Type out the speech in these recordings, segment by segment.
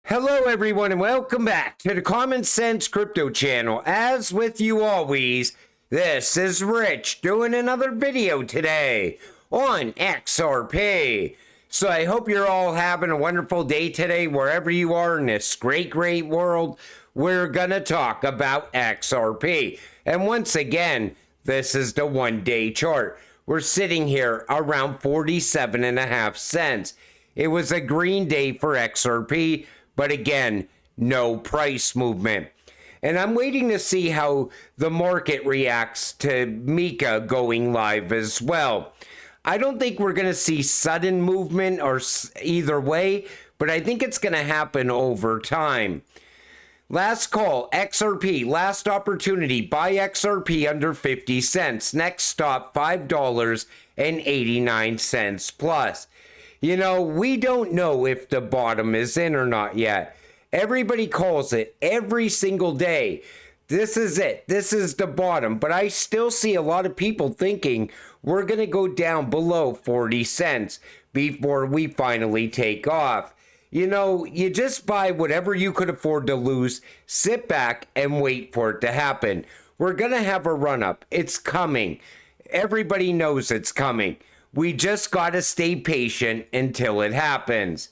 Hello everyone and welcome back to the Common Sense Crypto channel. As with you always, this is Rich doing another video today on XRP. So I hope you're all having a wonderful day today wherever you are in this great world. We're gonna talk about XRP. And once again, this is the 1-day chart. We're sitting here around 47.5 cents. It was a green day for XRP. But again, no price movement. And I'm waiting to see how the market reacts to Mika going live as well. I don't think we're going to see sudden movement or either way, but I think it's going to happen over time. Last call, XRP, last opportunity, buy XRP under 50 cents. Next stop, $5.89 plus. You know, we don't know if the bottom is in or not yet. Everybody calls it every single day. This is it. This is the bottom. But I still see a lot of people thinking we're going to go down below 40 cents before we finally take off. You know, you just buy whatever you could afford to lose, sit back and wait for it to happen. We're going to have a run up. It's coming. Everybody knows it's coming. We just got to stay patient until it happens.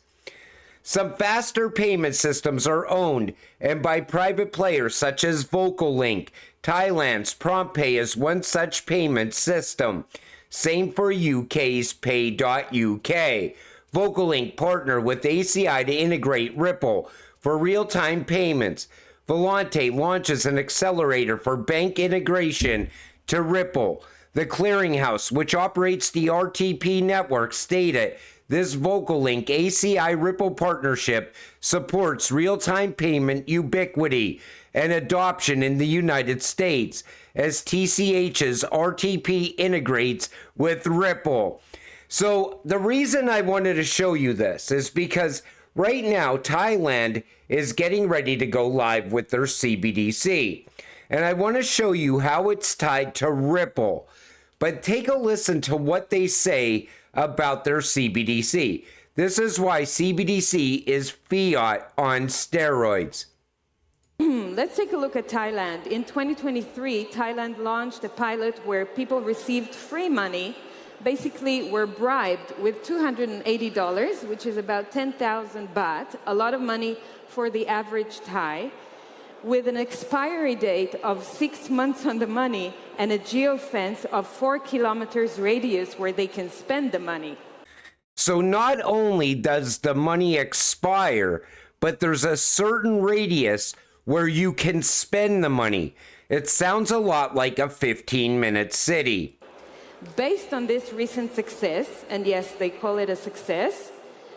Some faster payment systems are owned and by private players such as VocalLink. Thailand's PromptPay is one such payment system. Same for UK's Pay.UK. VocalLink partnered with ACI to integrate Ripple for real-time payments. Volante launches an accelerator for bank integration to Ripple. The clearinghouse, which operates the RTP network, stated this VocalLink ACI Ripple partnership supports real-time payment ubiquity and adoption in the United States as TCH's RTP integrates with Ripple. So the reason I wanted to show you this is because right now Thailand is getting ready to go live with their CBDC. And I want to show you how it's tied to Ripple. But take a listen to what they say about their CBDC. This is why CBDC is fiat on steroids. Let's take a look at Thailand. In 2023, Thailand launched a pilot where people received free money, basically were bribed with $280, which is about 10,000 baht, a lot of money for the average Thai, with an expiry date of 6 months on the money and a geofence of 4 kilometers radius where they can spend the money. So not only does the money expire, but there's a certain radius where you can spend the money. It sounds a lot like a 15-minute city. Based on this recent success, and yes, they call it a success,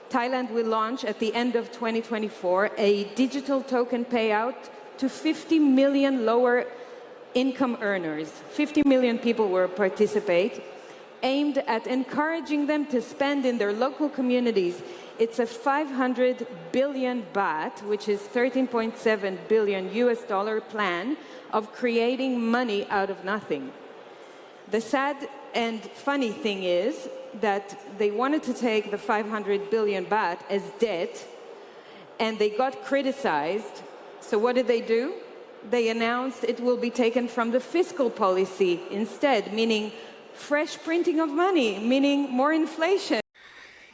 Thailand will launch at the end of 2024 a digital token payout to 50 million lower income earners. 50 million people will participate, aimed at encouraging them to spend in their local communities. It's a 500 billion baht, which is 13.7 billion US dollar plan of creating money out of nothing. The sad and funny thing is that they wanted to take the 500 billion baht as debt, and they got criticized. So what did they do? They announced it will be taken from the fiscal policy instead, meaning fresh printing of money, meaning more inflation.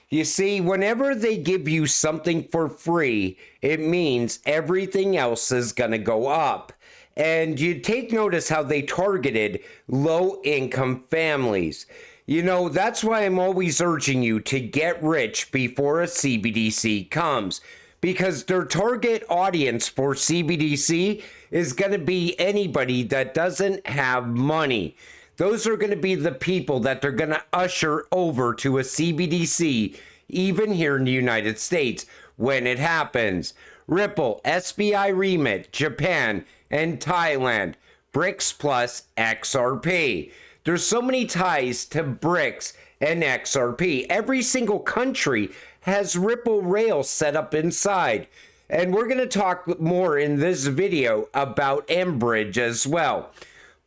You see, whenever they give you something for free, it means everything else is going to go up. And you take notice how they targeted low-income families. You know, that's why I'm always urging you to get rich before a CBDC comes. Because their target audience for CBDC is going to be anybody that doesn't have money. Those are going to be the people that they're going to usher over to a CBDC, even here in the United States, when it happens. Ripple, SBI Remit, Japan, and Thailand. BRICS plus XRP. There's so many ties to BRICS and XRP. Every single country has Ripple rails set up inside. And we're going to talk more in this video about mBridge as well.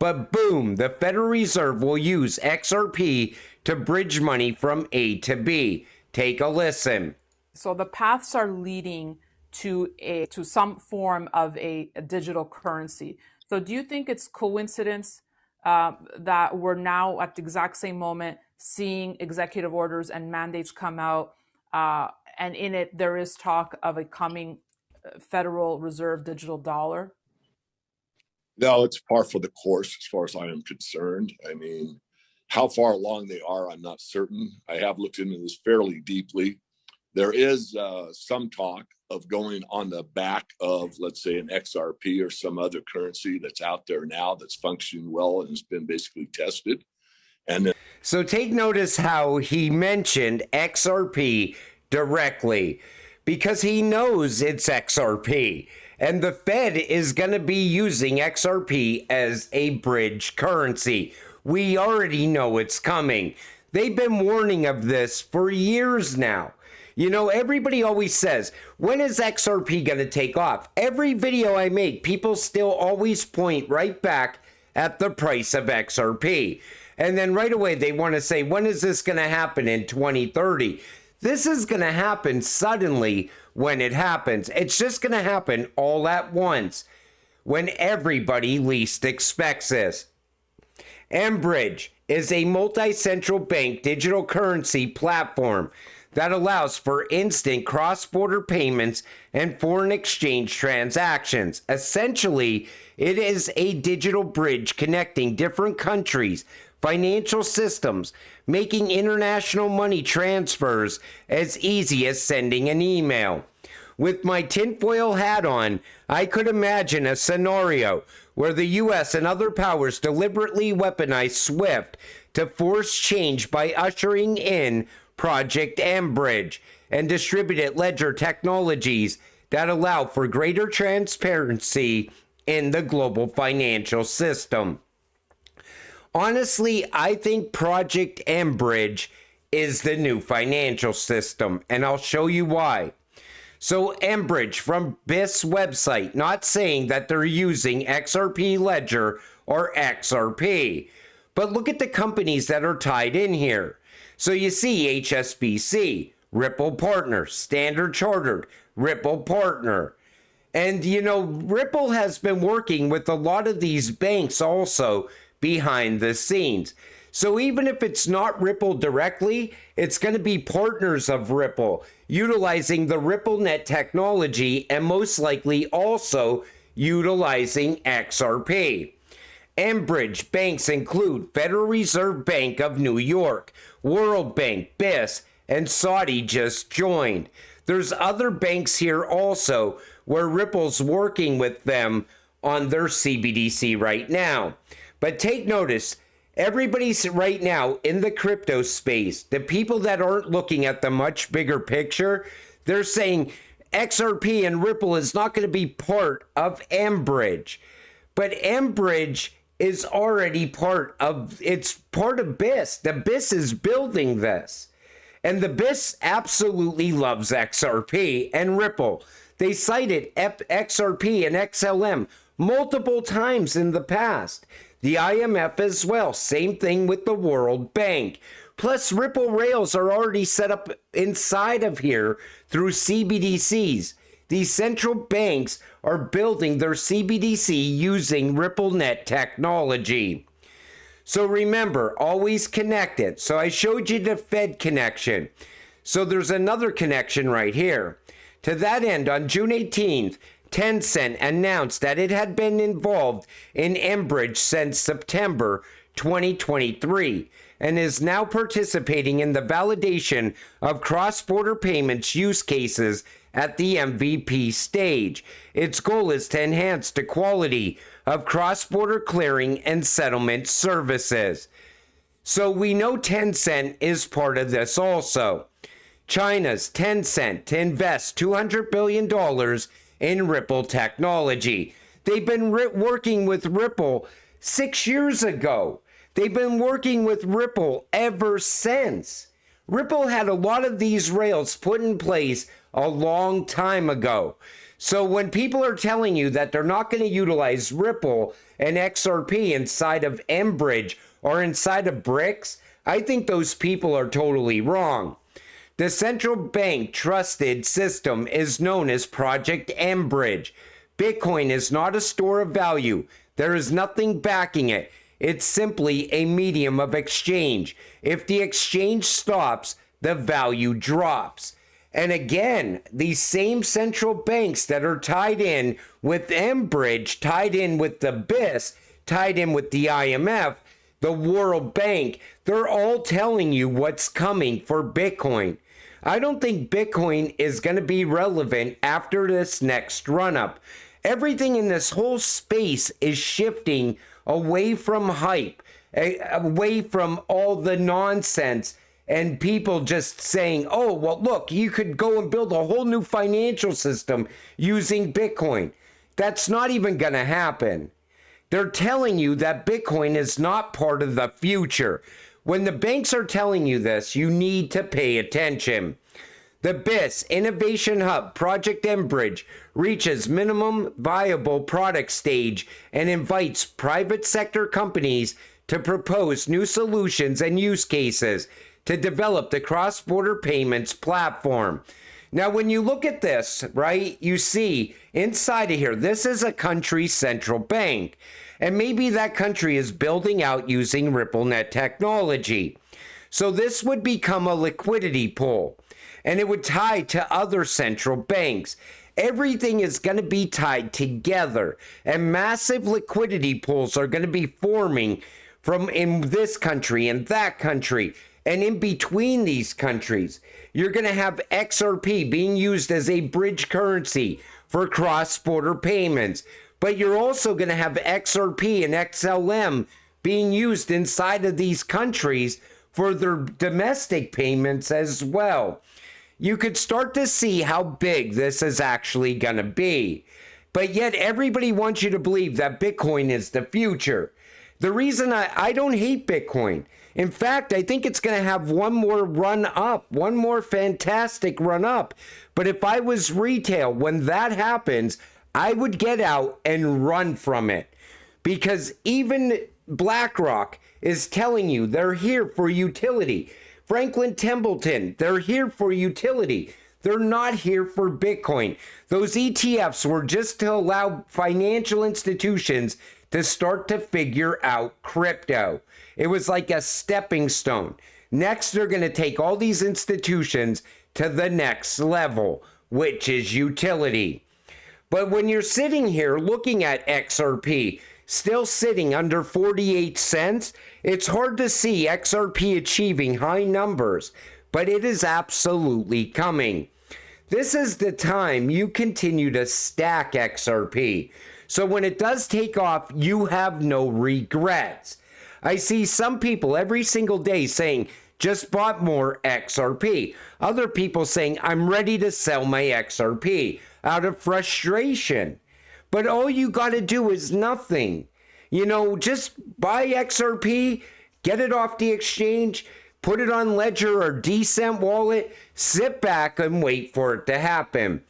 But boom, the Federal Reserve will use XRP to bridge money from A to B. Take a listen. So the paths are leading to some form of a digital currency. So do you think it's coincidence that we're now at the exact same moment seeing executive orders and mandates come out, and in it there is talk of a coming Federal Reserve digital dollar? No, it's par for the course as far as I am concerned. I mean, how far along they are, I'm not certain. I have looked into this fairly deeply. There is some talk of going on the back of, let's say, an XRP or some other currency that's out there now that's functioning well and has been basically tested. And then, so take notice how he mentioned XRP directly, because he knows it's XRP. And the Fed is going to be using XRP as a bridge currency. We already know it's coming. They've been warning of this for years now. You know, everybody always says, when is XRP going to take off? Every video I make, people still always point right back at the price of XRP. And then right away, they want to say, when is this going to happen in 2030? This is going to happen suddenly when it happens. It's just going to happen all at once when everybody least expects this. mBridge is a multi-central bank digital currency platform that allows for instant cross-border payments and foreign exchange transactions. Essentially, it is a digital bridge connecting different countries' financial systems, making international money transfers as easy as sending an email. With my tinfoil hat on, I could imagine a scenario where the US and other powers deliberately weaponize SWIFT to force change by ushering in Project mBridge and distributed ledger technologies that allow for greater transparency in the global financial system. Honestly, I think Project mBridge is the new financial system, and I'll show you why. So mBridge from BIS website, not saying that they're using XRP Ledger or XRP, but look at the companies that are tied in here. So you see HSBC, Ripple Partner, Standard Chartered, Ripple Partner. And you know, Ripple has been working with a lot of these banks also behind the scenes. So even if it's not Ripple directly, it's going to be partners of Ripple, utilizing the RippleNet technology and most likely also utilizing XRP. mBridge banks include Federal Reserve Bank of New York, World Bank, BIS, and Saudi just joined. There's other banks here also where Ripple's working with them on their CBDC right now. But take notice, everybody's right now in the crypto space, the people that aren't looking at the much bigger picture, they're saying XRP and Ripple is not going to be part of mBridge. But mBridge is already it's part of BIS. The BIS is building this. And the BIS absolutely loves XRP and Ripple. They cited XRP and XLM multiple times in the past. The IMF as well, same thing with the World Bank. Plus, Ripple rails are already set up inside of here through CBDCs. These central banks are building their CBDC using RippleNet technology. So remember, always connect it. So I showed you the Fed connection. So there's another connection right here. To that end, on June 18th, Tencent announced that it had been involved in mBridge since September 2023 and is now participating in the validation of cross-border payments use cases at the MVP stage. Its goal is to enhance the quality of cross-border clearing and settlement services. So we know Tencent is part of this also. China's Tencent to invest $200 billion in Ripple technology. They've been working with Ripple 6 years ago. They've been working with Ripple ever since. Ripple had a lot of these rails put in place a long time ago. So when people are telling you that they're not going to utilize Ripple and XRP inside of mBridge or inside of BRICS, I think those people are totally wrong. The central bank trusted system is known as Project mBridge. Bitcoin is not a store of value. There is nothing backing it. It's simply a medium of exchange. If the exchange stops, the value drops. And again, these same central banks that are tied in with mBridge, tied in with the BIS, tied in with the IMF, the World Bank, they're all telling you what's coming for Bitcoin. I don't think Bitcoin is going to be relevant after this next run-up. Everything in this whole space is shifting away from hype, away from all the nonsense and people just saying, oh, well, look, you could go and build a whole new financial system using Bitcoin. That's not even going to happen. They're telling you that Bitcoin is not part of the future. When the banks are telling you this, you need to pay attention. The BIS Innovation Hub Project mBridge reaches minimum viable product stage and invites private sector companies to propose new solutions and use cases to develop the cross-border payments platform. Now, when you look at this, right, you see inside of here, this is a country's central bank. And maybe that country is building out using RippleNet technology. So this would become a liquidity pool, and it would tie to other central banks. Everything is going to be tied together, and massive liquidity pools are going to be forming from in this country and that country. And in between these countries, you're going to have XRP being used as a bridge currency for cross-border payments. But you're also going to have XRP and XLM being used inside of these countries for their domestic payments as well. You could start to see how big this is actually going to be. But yet everybody wants you to believe that Bitcoin is the future. The reason I don't hate Bitcoin, in fact, I think it's going to have one more run up, one more fantastic run up. But if I was retail, when that happens, I would get out and run from it. Because even BlackRock is telling you they're here for utility. Franklin Templeton, they're here for utility. They're not here for Bitcoin. Those ETFs were just to allow financial institutions to start to figure out crypto. It was like a stepping stone. Next, they're going to take all these institutions to the next level, which is utility. But when you're sitting here looking at XRP, still sitting under 48 cents, it's hard to see XRP achieving high numbers, but it is absolutely coming. This is the time you continue to stack XRP. So when it does take off, you have no regrets. I see some people every single day saying, just bought more XRP. Other people saying, I'm ready to sell my XRP out of frustration. But all you got to do is nothing. You know, just buy XRP, get it off the exchange, put it on Ledger or Decent Wallet, sit back and wait for it to happen.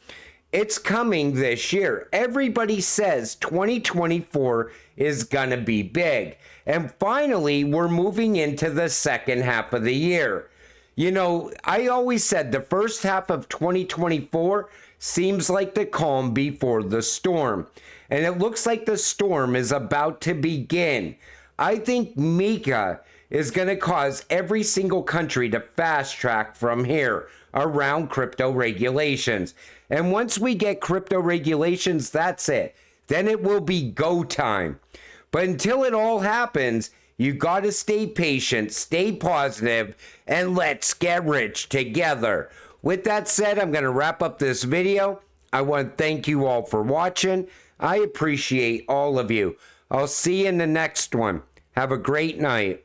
It's coming this year. Everybody says 2024 is going to be big. And finally, we're moving into the second half of the year. You know, I always said the first half of 2024 seems like the calm before the storm. And it looks like the storm is about to begin. I think Mika is going to cause every single country to fast track from here around crypto regulations. And once we get crypto regulations, that's it. Then it will be go time. But until it all happens, you got to stay patient, stay positive, and let's get rich together. With that said, I'm going to wrap up this video. I want to thank you all for watching. I appreciate all of you. I'll see you in the next one. Have a great night.